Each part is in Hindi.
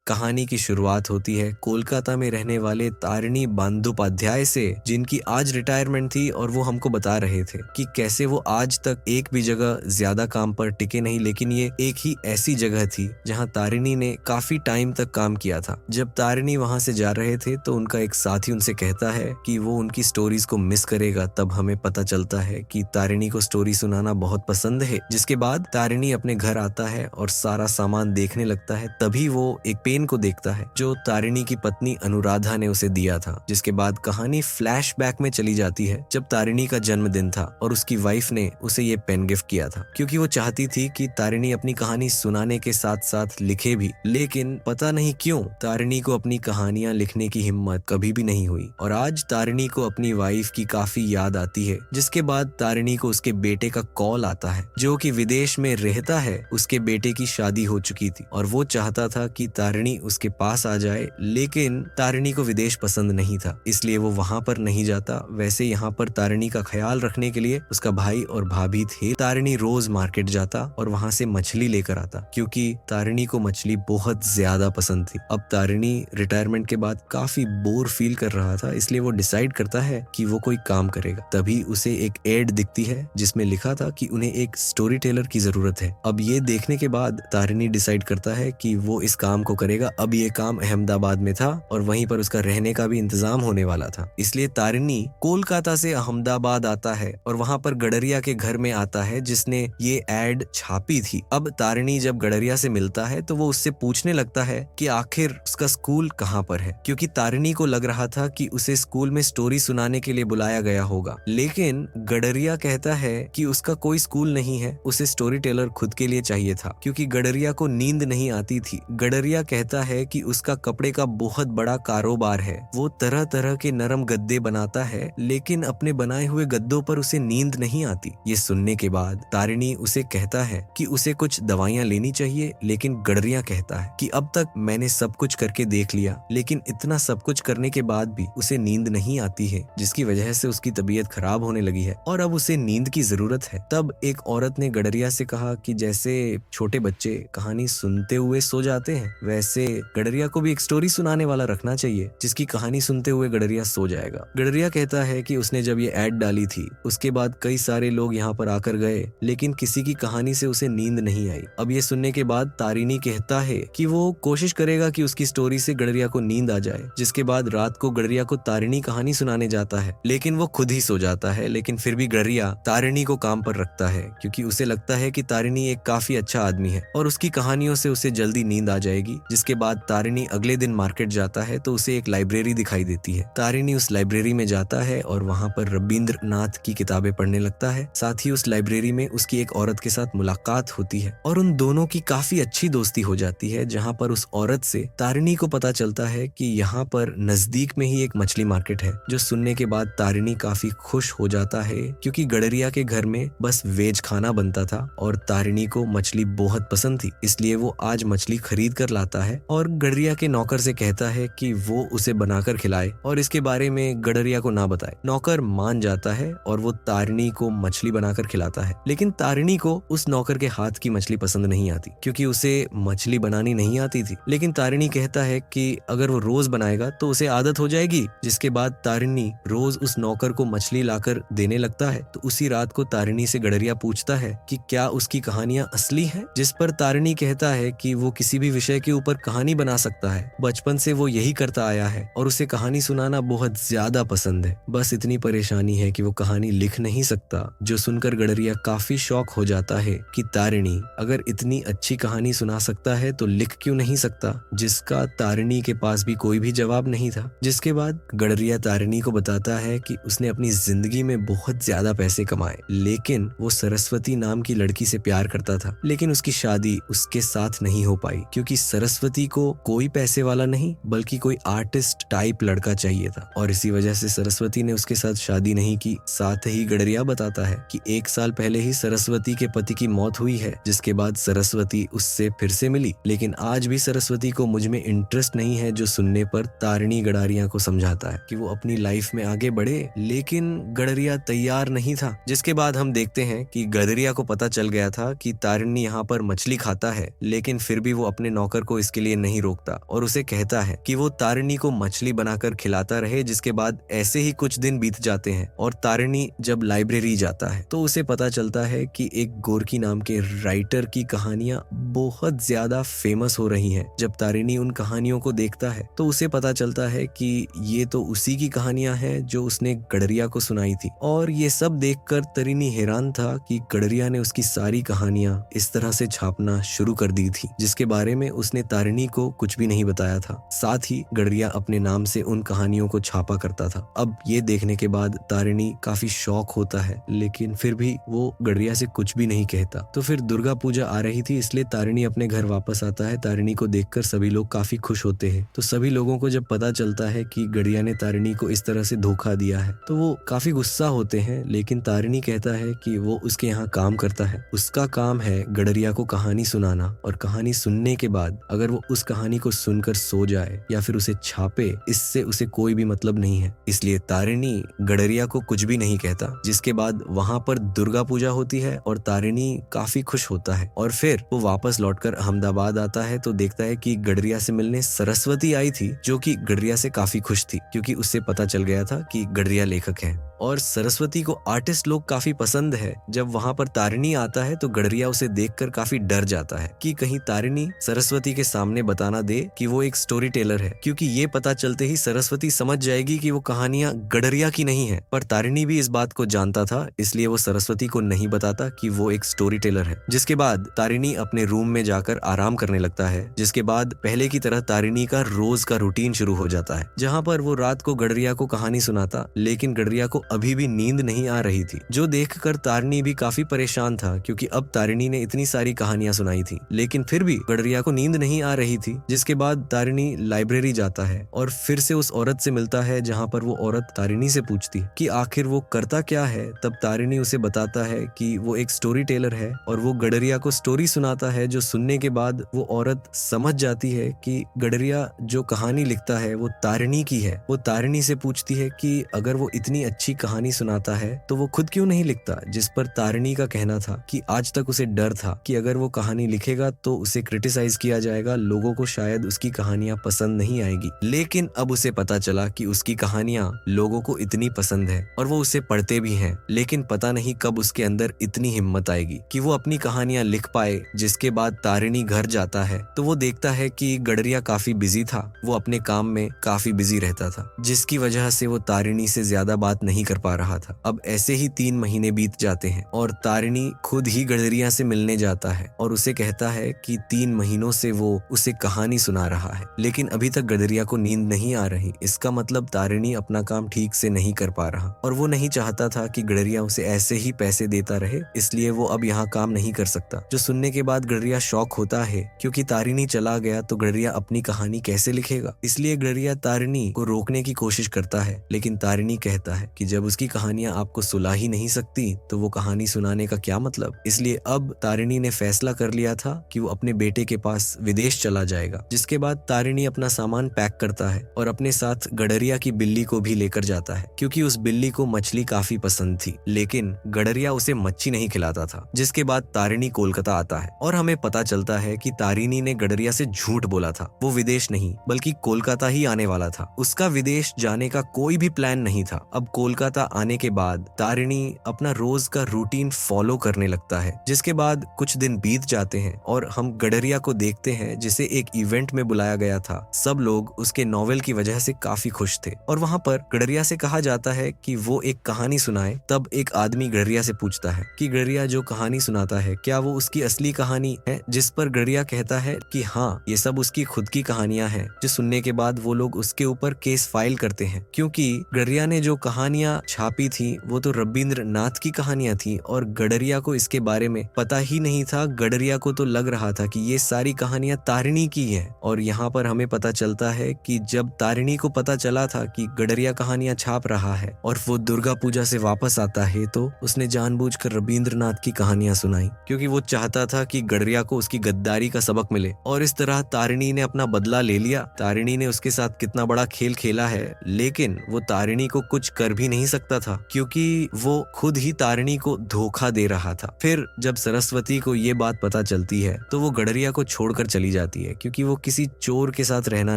कहानी की शुरुआत होती है कोलकाता में रहने वाले तारिणी बंदोपाध्याय से, जिनकी आज रिटायरमेंट थी और वो हमको बता रहे थे कि कैसे वो आज तक एक भी जगह ज्यादा काम पर टिके नहीं, लेकिन ये एक ही ऐसी जगह थी जहां तारिणी ने काफी टाइम तक काम किया था। जब तारिणी वहां से जा रहे थे तो उनका एक साथी उनसे कहता है कि वो उनकी स्टोरीज को मिस करेगा। तब हमें पता चलता है कि तारिणी को स्टोरी सुनाना बहुत पसंद है। जिसके बाद तारिणी अपने घर आता है और सारा सामान देखने लगता है। तभी वो एक पेन को देखता है जो तारिणी की पत्नी अनुराधा ने उसे दिया था। जिसके बाद कहानी फ्लैशबैक में चली जाती है जब तारिणी का जन्मदिन था और उसकी वाइफ ने उसे ये पेन गिफ्ट किया था, क्योंकि वो चाहती थी कि तारिणी अपनी कहानी सुनाने के साथ साथ लिखे भी। लेकिन पता नहीं क्यों तारिणी को अपनी कहानियां लिखने की हिम्मत कभी भी नहीं हुई और आज तारिणी को अपनी वाइफ की काफी याद आती है। जिसके बाद तारिणी को उसके बेटे का कॉल आता है जो कि विदेश में रहता है। उसके बेटे की शादी हो चुकी थी और वो चाहता था कि तारिणी उसके पास आ जाए, लेकिन तारिणी को विदेश पसंद नहीं था, इसलिए वो वहां पर नहीं जाता। वैसे यहाँ पर तारिणी का ख्याल रखने के लिए उसका भाई और भाभी थे। तारिणी रोज मार्केट जाता और वहां से मछली लेकर आता, क्योंकि तारिणी को मछली बहुत ज्यादा पसंद थी। अब तारिणी रिटायरमेंट के बाद काफी बोर फील कर रहा था, इसलिए वो डिसाइड करता है कि वो कोई काम करेगा। तभी उसे एक एड दिखती है जिसमें लिखा था कि उन्हें एक स्टोरी टेलर की जरूरत है। अब ये देखने के बाद तारिणी डिसाइड करता है कि वो इस काम को करेगा। अब ये काम अहमदाबाद में था और वहीं पर उसका रहने का भी इंतजाम होने वाला था, इसलिए तारिणी कोलकाता से अहमदाबाद आता है और वहां पर गडरिया के घर में आता है जिसने ये एड छापी थी। अब तारिणी जब गडरिया से मिलता है तो वो उससे पूछने लगता है कि आखिर उसका स्कूल कहाँ पर है, क्योंकि तारिणी को लग रहा था कि उसे स्कूल में स्टोरी सुनाने के लिए बुलाया गया होगा। लेकिन गडरिया कहता है कि उसका कोई स्कूल नहीं है, उसे स्टोरी टेलर खुद के लिए चाहिए था, क्योंकि गडरिया को नींद नहीं आती थी। गडरिया कहता है कि उसका कपड़े का बहुत बड़ा कारोबार है, वो तरह तरह के नरम गद्दे बनाता है, लेकिन अपने बनाए हुए गद्दों पर उसे नींद नहीं आती। ये सुनने के बाद तारिणी उसे कहता है कि उसे कुछ दवाइयां लेनी चाहिए, लेकिन गडरिया कहता है कि अब तक मैंने सब कुछ करके देख लिया, लेकिन इतना सब कुछ करने के बाद भी उसे नींद नहीं आती है, जिसकी वजह से उसकी तबीयत खराब होने लगी है और अब उसे नींद की जरूरत है। तब एक औरत ने गडरिया से कहा कि जैसे छोटे बच्चे कहानी सुनते हुए सो जाते हैं, वैसे गडरिया को भी एक स्टोरी सुनाने वाला रखना चाहिए जिसकी कहानी सुनते हुए गडरिया सो जाएगा। गडरिया कहता है कि उसने जब ये एड डाली थी उसके बाद कई सारे लोग यहाँ पर आकर गए, लेकिन किसी की कहानी से उसे नींद नहीं आई। अब ये सुनने के बाद तारिणी कहता है कि वो कोशिश करेगा कि उसकी स्टोरी से गडरिया को नींद आ जाए। जिसके बाद रात को गडरिया को तारिणी कहानी सुनाने जाता है, लेकिन वो खुद ही सो जाता है। लेकिन फिर भी गडरिया तारिणी को काम पर रखता है, क्योंकि उसे लगता है कि तारिणी एक काफी अच्छा आदमी है और उसकी कहानियों से उसे जल्दी नींद आ जाएगी। जिसके बाद तारिणी अगले दिन मार्केट जाता है तो उसे एक लाइब्रेरी दिखाई देती है। तारिणी उस लाइब्रेरी में जाता है और वहाँ पर रविंद्रनाथ की किताबें पढ़ने लगता है। साथ ही उस लाइब्रेरी में उसकी एक औरत के साथ मुलाकात होती है और उन दोनों की काफी अच्छी दोस्ती हो जाती है, जहाँ पर उस औरत से तारिणी को पता चलता है कि यहाँ पर नजदीक में ही एक मछली मार्केट है। जो सुनने के बाद तारिणी काफी खुश हो जाता है, क्योंकि गडरिया के घर में बस वेज खाना बनता था और तारिणी को मछली बहुत पसंद थी, इसलिए वो आज मछली खरीद कर लाता है और गडरिया के नौकर से कहता है कि वो उसे बनाकर खिलाए और इसके बारे में गडरिया को ना बताए। नौकर मान जाता है और वो तारिणी को मछली बनाकर खिलाता है, लेकिन तारिणी को उस नौकर के हाथ की मछली पसंद नहीं आती, क्योंकि उसे मछली बनानी नहीं आती थी। लेकिन तारिणी कहता है कि अगर वो रोज बनाएगा तो उसे आदत हो जाएगी। जिसके बाद तारिणी रोज उस नौकर को मछली लाकर देने लगता है। तो उसी रात को तारिणी से गडरिया पूछता है कि क्या उसकी कहानियां असली हैं, जिस पर तारिणी कहता है कि वो किसी भी विषय के ऊपर कहानी बना सकता है, बचपन से वो यही करता आया है और उसे कहानी सुनाना बहुत ज्यादा पसंद है। बस इतनी परेशानी है कि वो कहानी लिख नहीं सकता। जो सुनकर गडरिया काफी शॉक हो जाता है कि तारिणी अगर इतनी अच्छी कहानी सुना सकता है तो लिख क्यों नहीं सकता, जिसका तारिणी के पास भी कोई भी जवाब नहीं था। जिसके बाद गडरिया तारिणी को बताता है कि उसने अपनी जिंदगी में बहुत ज्यादा पैसे कमाए, लेकिन वो सरस्वती नाम की लड़की से प्यार करता था, लेकिन उसकी शादी उसके साथ नहीं हो पाई, क्योंकि सरस्वती को कोई पैसे वाला नहीं बल्कि कोई आर्टिस्ट टाइप लड़का चाहिए था और इसी वजह से सरस्वती ने उसके साथ शादी नहीं की। साथ ही गडरिया बताता है कि 1 साल पहले ही सरस्वती के पति की मौत हुई है, जिसके बाद सरस्वती उससे फिर से मिली, लेकिन आज भी सरस्वती को मुझ में इंटरेस्ट नहीं है। जो सुनने पर तारिणी गडरिया को समझाता है कि वो अपनी लाइफ में आगे बढ़े, लेकिन गडरिया तैयार नहीं था। जिसके बाद हम देखते हैं कि गडरिया को पता चल गया था कि तारिणी यहाँ पर मछली खाता है, लेकिन फिर भी वो अपने नौकर को इसके उसके लिए नहीं रोकता और उसे कहता है कि वो तारिणी को मछली बनाकर खिलाता रहे। जिसके बाद ऐसे ही कुछ दिन बीत जाते हैं और तारिणी जब लाइब्रेरी जाता है तो उसे पता चलता है कि एक गोरकी नाम के राइटर की कहानियां बहुत ज्यादा फेमस हो रही हैं। जब तारिणी उन कहानियों को देखता है तो उसे पता चलता है कि ये तो उसी की कहानियां हैं जो उसने गडरिया को सुनाई थी। और ये सब देखकर तारिणी हैरान था कि गडरिया ने उसकी सारी कहानियां इस तरह से छापना शुरू कर दी थी, जिसके बारे में उसने तारिणी को कुछ भी नहीं बताया था। साथ ही गडरिया अपने नाम से उन कहानियों को छापा करता था। अब ये देखने के बाद तारिणी काफी शौक होता है, लेकिन फिर भी वो गडरिया से कुछ भी नहीं कहता। तो फिर दुर्गा पूजा आ रही थी, इसलिए तारिणी अपने घर वापस आता है। तारिणी को देखकर सभी लोग काफी खुश होते हैं। तो सभी लोगों को जब पता चलता है कि गडरिया ने तारिणी को इस तरह से धोखा दिया है तो वो काफी गुस्सा होते हैं, लेकिन तारिणी कहता है कि वो उसके यहाँ काम करता है। उसका काम है गडरिया को कहानी सुनाना, और कहानी सुनने के बाद अगर वो उस कहानी को सुनकर सो जाए या फिर उसे छापे, इससे उसे कोई भी मतलब नहीं है। इसलिए तारिणी गडरिया को कुछ भी नहीं कहता। जिसके बाद वहां पर दुर्गा पूजा होती है और तारिणी काफी खुश होता है। और फिर वो वापस लौटकर अहमदाबाद आता है तो देखता है कि गडरिया से मिलने सरस्वती आई थी, जो कि गडरिया से काफी खुश थी क्योंकि उससे पता चल गया था कि गडरिया लेखक है। और सरस्वती को आर्टिस्ट लोग काफी पसंद है। जब वहां पर तारिणी आता है तो गडरिया उसे देखकर काफी डर जाता है कि कहीं तारिणी सरस्वती के सामने बताना दे कि वो एक स्टोरी टेलर है, क्योंकि ये पता चलते ही सरस्वती समझ जाएगी कि वो कहानियां गडरिया की नहीं है। पर तारिणी भी इस बात को जानता था, इसलिए वो सरस्वती को नहीं बताता कि वो एक स्टोरी टेलर है। जिसके बाद तारिणी अपने रूम में जाकर आराम करने लगता है। जिसके बाद पहले की तरह तारिणी का रोज का रूटीन शुरू हो जाता है, जहाँ पर वो रात को गडरिया को कहानी सुनाता, लेकिन गडरिया को अभी भी नींद नहीं आ रही थी, जो देखकर तारिणी भी काफी परेशान था, क्योंकि अब तारिणी ने इतनी सारी कहानियां सुनाई थी लेकिन फिर भी गडरिया को नींद नहीं आ रही थी। जिसके बाद तारिणी लाइब्रेरी जाता है और फिर से उस औरत से मिलता है, जहाँ पर वो औरत तारिणी से पूछती है कि आखिर वो करता क्या है। तब तारिणी उसे बताता है कि वो एक स्टोरी टेलर है और वो गडरिया को स्टोरी सुनाता है, जो सुनने के बाद वो औरत समझ जाती है कि गडरिया जो कहानी लिखता है वो तारिणी की है। वो तारिणी से पूछती है कि अगर वो इतनी अच्छी कहानी सुनाता है तो वो खुद क्यों नहीं लिखता, जिस पर तारिणी का कहना था कि आज तक उसे डर था कि अगर वो कहानी लिखेगा तो उसे क्रिटिसाइज किया जाएगा, लोगों को शायद उसकी कहानियां पसंद नहीं आएगी। लेकिन अब उसे पता चला कि उसकी कहानियां लोगों को इतनी पसंद है और वो उसे पढ़ते भी हैं, लेकिन पता नहीं कब उसके अंदर इतनी हिम्मत आएगी कि वो अपनी कहानियां लिख पाए। जिसके बाद तारिणी घर जाता है तो वो देखता है कि गडरिया काफी बिजी था, वो अपने काम में काफी बिजी रहता था, जिसकी वजह से वो तारिणी से ज्यादा बात नहीं कर पा रहा था। अब ऐसे ही 3 महीने बीत जाते हैं और तारिणी खुद ही गडरिया से मिलने जाता है और उसे कहता है कि 3 महीनों से वो उसे कहानी सुना रहा है, लेकिन अभी तक गडरिया को नींद नहीं आ रही। इसका मतलब तारिणी अपना काम ठीक से नहीं कर पा रहा और वो नहीं चाहता था कि गडरिया उसे ऐसे ही पैसे देता रहे, इसलिए वो अब यहाँ काम नहीं कर सकता। जो सुनने के बाद गडरिया शॉक होता है, क्योंकि तारिणी चला गया तो गडरिया अपनी कहानी कैसे लिखेगा। इसलिए गडरिया तारिणी को रोकने की कोशिश करता है, लेकिन तारिणी कहता है कि जब उसकी कहानियां आपको सुला ही नहीं सकती तो वो कहानी सुनाने का क्या मतलब। इसलिए अब तारिणी ने फैसला कर लिया था कि वो अपने बेटे के पास विदेश चला जाएगा। जिसके बाद तारिणी अपना सामान पैक करता है और अपने साथ गडरिया की बिल्ली को भी लेकर जाता है, क्योंकि उस बिल्ली को मछली काफी पसंद थी, लेकिन गडरिया उसे मच्छी नहीं खिलाता था। जिसके बाद तारिणी कोलकाता आता है और हमें पता चलता है कि तारिणी ने गडरिया से झूठ बोला था। वो विदेश नहीं बल्कि कोलकाता ही आने वाला था। उसका विदेश जाने का कोई भी प्लान नहीं था। अब कोलकाता आने के बाद तारिणी अपना रोज का रूटीन फॉलो करने लगता है। जिसके बाद कुछ दिन बीत जाते हैं और हम गडरिया को देखते हैं, जिसे एक इवेंट में बुलाया गया था। सब लोग उसके नॉवेल की वजह से काफी खुश थे और वहां पर गडरिया से कहा जाता है कि वो एक कहानी सुनाए। तब एक आदमी गडरिया से पूछता है कि गडरिया जो कहानी सुनाता है क्या वो उसकी असली कहानी है, जिस पर गडरिया कहता है कि हाँ, ये सब उसकी खुद की कहानियां हैं। जो सुनने के बाद वो लोग उसके ऊपर केस फाइल करते हैं, क्योंकि गडरिया ने जो कहानियां छापी थी वो तो रविंद्रनाथ की कहानियां थी और गडरिया को इसके बारे में पता ही नहीं था। गडरिया को तो लग रहा था कि ये सारी कहानियां तारिणी की है। और यहाँ पर हमें पता चलता है कि जब तारिणी को पता चला था कि गडरिया कहानियां छाप रहा है और वो दुर्गा पूजा से वापस आता है, तो उसने जानबूझकर रविंद्रनाथ की कहानियां सुनाई, क्योंकि वो चाहता था कि गडरिया को उसकी गद्दारी का सबक मिले। और इस तरह तारिणी ने अपना बदला ले लिया। तारिणी ने उसके साथ कितना बड़ा खेल खेला है, लेकिन वो तारिणी को कुछ कर भी नहीं सकता था, क्योंकि वो खुद ही तारिणी को धोखा दे रहा था। फिर जब सरस्वती को ये बात पता चलती है तो वो गडरिया को छोड़कर चली जाती जाती है क्योंकि वो किसी चोर के साथ रहना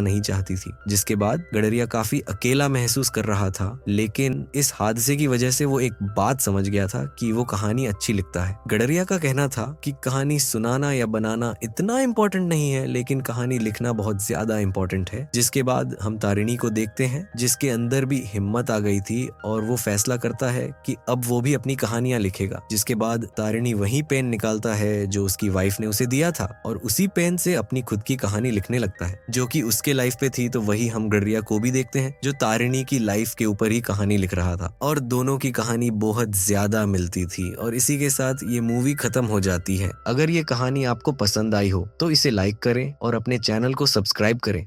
नहीं चाहती थी। जिसके बाद गडरिया काफी अकेला महसूस कर रहा था, लेकिन इस हादसे की वजह से वो एक बात समझ गया था कि वो कहानी अच्छी लिखता है। गडरिया का कहना था कि कहानी सुनाना या बनाना इतना इम्पोर्टेंट नहीं है, लेकिन कहानी लिखना बहुत ज्यादा इम्पोर्टेंट है। जिसके बाद हम तारिणी को देखते हैं जिसके अंदर भी हिम्मत आ गई थी और वो फैसला करता है कि अब वो भी अपनी कहानियां लिखेगा। जिसके बाद तारिणी वही पेन निकालता है जो उसकी वाइफ ने उसे दिया था और उसी पेन से अपनी खुद की कहानी लिखने लगता है, जो कि उसके लाइफ पे थी। तो वही हम गडरिया को भी देखते हैं जो तारिणी की लाइफ के ऊपर ही कहानी लिख रहा था और दोनों की कहानी बहुत ज्यादा मिलती थी। और इसी के साथ ये मूवी खत्म हो जाती है। अगर ये कहानी आपको पसंद आई हो तो इसे लाइक करें और अपने चैनल को सब्सक्राइब करें।